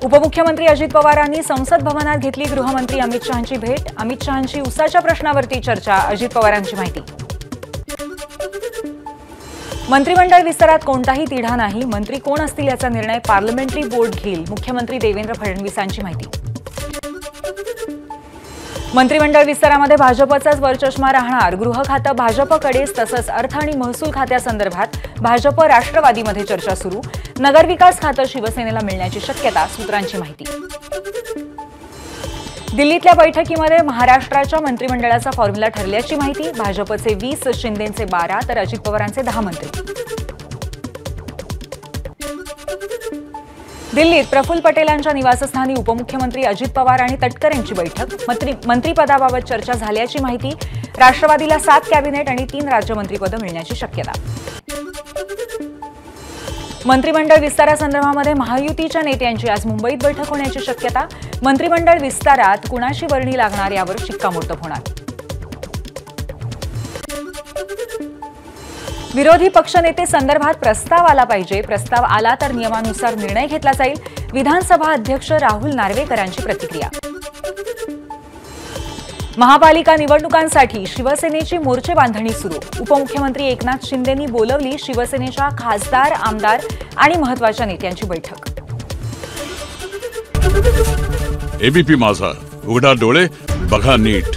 उपमुख्यमंत्री अजित पवारांनी संसद भवनात घेतली गृहमंत्री अमित शहांची भेट। अमित शहांची उसाच्या प्रश्नावरती चर्चा, अजित पवारांची माहिती। मंत्रिमंडळ विस्तारात कोणताही तिढा नाही, मंत्री कोण असतील याचा निर्णय पार्लमेंटरी बोर्ड घेईल, मुख्यमंत्री देवेंद्र फडणवीसांची माहिती। मंत्रिमंडळ विस्तारामध्ये भाजपचाच वरचष्मा राहणार, गृह खातं भाजपकडेच, तसंच अर्थ आणि महसूल खात्यासंदर्भात भाजप राष्ट्रवादीमध्ये चर्चा सुरू, नगरविकास खातं शिवसेनेला मिळण्याची शक्यता, सूत्रांची माहिती। दिल्लीतल्या बैठकीमध्ये महाराष्ट्राच्या मंत्रिमंडळाचा फॉर्म्युला ठरल्याची माहिती, भाजपचे 20, शिंदेचे 12 तर अजित पवारांचे 10 मंत्री। दिल्लीत प्रफुल्ल पटेलांच्या निवासस्थानी उपमुख्यमंत्री अजित पवार आणि तटकरे यांची बैठक, मंत्रिपदाबाबत चर्चा झाल्याची माहिती, राष्ट्रवादीला 7 कॅबिनेट आणि 3 राज्यमंत्रीपदं मिळण्याची शक्यता। मंत्रिमंडळ विस्तारासंदर्भामध्ये महायुतीच्या नेत्यांची आज मुंबईत बैठक होण्याची शक्यता, मंत्रिमंडळ विस्तारात कुणाची वर्णी लागणार यावर शिक्कामोर्तब होणार। विरोधी पक्षनेते संदर्भात प्रस्ताव आला पाहिजे, प्रस्ताव आला तर नियमानुसार निर्णय घेतला जाईल, विधानसभा अध्यक्ष राहुल नार्वेकरांची प्रतिक्रिया। महापालिका निवडणुकांसाठी शिवसेनेची मोर्चे बांधणी सुरू, उपमुख्यमंत्री एकनाथ शिंदेंनी बोलवली शिवसेनेच्या खासदार, आमदार आणि महत्त्वाच्या नेत्यांची बैठक। एबीपी माझा, उघडा डोळे बघा नीट।